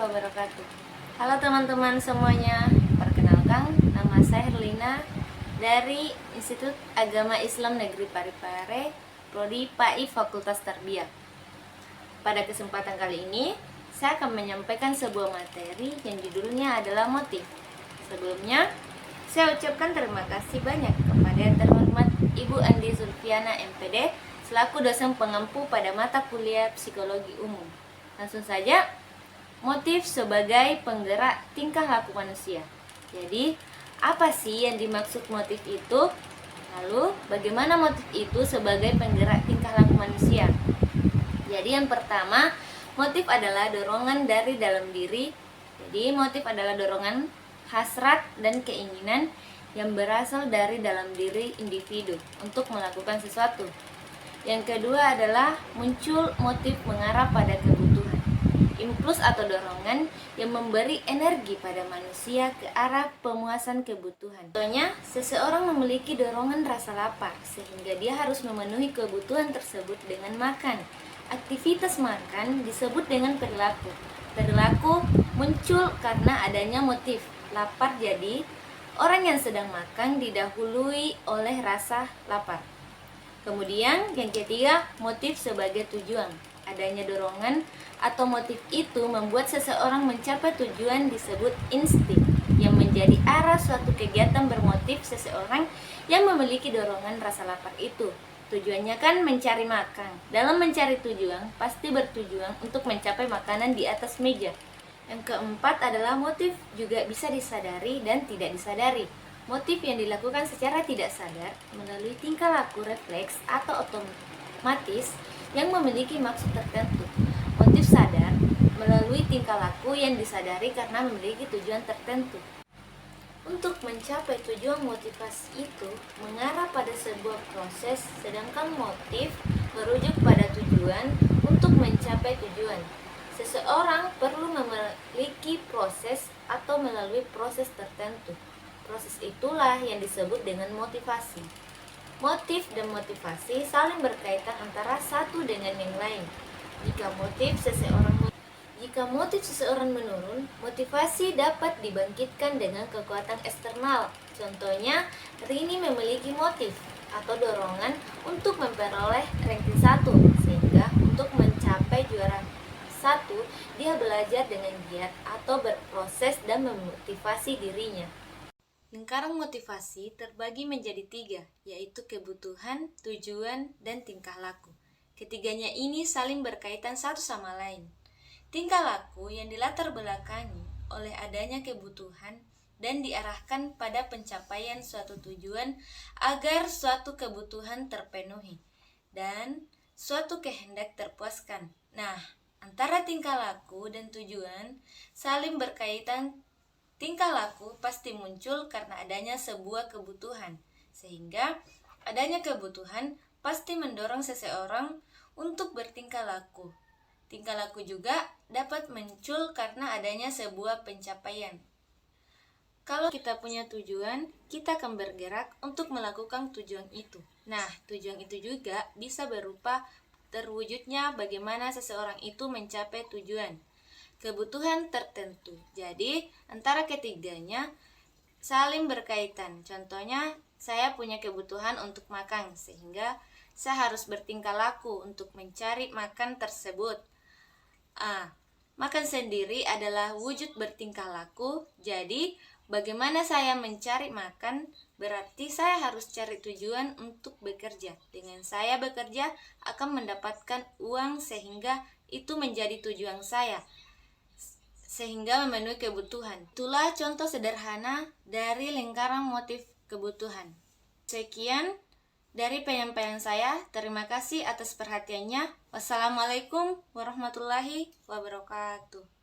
wabarakatuh. Halo teman-teman semuanya, perkenalkan nama saya Herlina dari Institut Agama Islam Negeri Parepare, Prodi PAI Fakultas Tarbiyah. Pada kesempatan kali ini, saya akan menyampaikan sebuah materi yang judulnya adalah motif. Sebelumnya, saya ucapkan terima kasih banyak kepada yang terhormat Ibu Andi Zulfiana MPD selaku dosen pengampu pada mata kuliah Psikologi Umum. Langsung saja, motif sebagai penggerak tingkah laku manusia. Jadi, apa sih yang dimaksud motif itu? Lalu, bagaimana motif itu sebagai penggerak tingkah laku manusia? Jadi, yang pertama, motif adalah dorongan dari dalam diri. Jadi, motif adalah dorongan, hasrat, dan keinginan yang berasal dari dalam diri individu untuk melakukan sesuatu. Yang kedua adalah muncul motif mengarah pada kebutuhan, impuls atau dorongan yang memberi energi pada manusia ke arah pemuasan kebutuhan. Contohnya, seseorang memiliki dorongan rasa lapar sehingga dia harus memenuhi kebutuhan tersebut dengan makan. Aktivitas makan disebut dengan perilaku. Perilaku muncul karena adanya motif lapar, jadi orang yang sedang makan didahului oleh rasa lapar. Kemudian yang ketiga, motif sebagai tujuan. Adanya dorongan atau motif itu membuat seseorang mencapai tujuan disebut insting, yang menjadi arah suatu kegiatan bermotif seseorang yang memiliki dorongan rasa lapar itu. Tujuannya kan mencari makan. Dalam mencari tujuan, pasti bertujuan untuk mencapai makanan di atas meja. Yang keempat adalah motif juga bisa disadari dan tidak disadari. Motif yang dilakukan secara tidak sadar melalui tingkah laku refleks atau otomatis yang memiliki maksud tertentu. Motif sadar melalui tingkah laku yang disadari karena memiliki tujuan tertentu. Untuk mencapai tujuan, motivasi itu mengarah pada sebuah proses, sedangkan motif merujuk pada tujuan untuk mencapai tujuan. Seseorang perlu memiliki proses atau melalui proses tertentu. Proses itulah yang disebut dengan motivasi. Motif dan motivasi saling berkaitan antara satu dengan yang lain. Jika motif seseorang menurun, motivasi dapat dibangkitkan dengan kekuatan eksternal. Contohnya, Rini memiliki motif atau dorongan untuk memperoleh ranking 1, sehingga untuk mencapai juara 1, dia belajar dengan giat atau berproses dan memotivasi dirinya. Lingkaran motivasi terbagi menjadi 3, yaitu kebutuhan, tujuan, dan tingkah laku. Ketiganya ini saling berkaitan satu sama lain. Tingkah laku yang dilatar belakangi oleh adanya kebutuhan dan diarahkan pada pencapaian suatu tujuan agar suatu kebutuhan terpenuhi dan suatu kehendak terpuaskan. Nah, antara tingkah laku dan tujuan saling berkaitan. Tingkah laku pasti muncul karena adanya sebuah kebutuhan, sehingga adanya kebutuhan pasti mendorong seseorang untuk bertingkah laku. Tingkah laku juga dapat muncul karena adanya sebuah pencapaian. Kalau kita punya tujuan, kita akan bergerak untuk melakukan tujuan itu. Nah, tujuan itu juga bisa berupa terwujudnya bagaimana seseorang itu mencapai tujuan. Kebutuhan tertentu. Jadi, antara ketiganya saling berkaitan. Contohnya, saya punya kebutuhan untuk makan, sehingga saya harus bertingkah laku untuk mencari makan tersebut. Makan sendiri adalah wujud bertingkah laku. Jadi, bagaimana saya mencari makan, berarti saya harus cari tujuan untuk bekerja. Dengan saya bekerja akan mendapatkan uang, sehingga itu menjadi tujuan saya, sehingga memenuhi kebutuhan. Itulah contoh sederhana dari lingkaran motif kebutuhan. Sekian dari penyampaian saya. Terima kasih atas perhatiannya. Wassalamualaikum warahmatullahi wabarakatuh.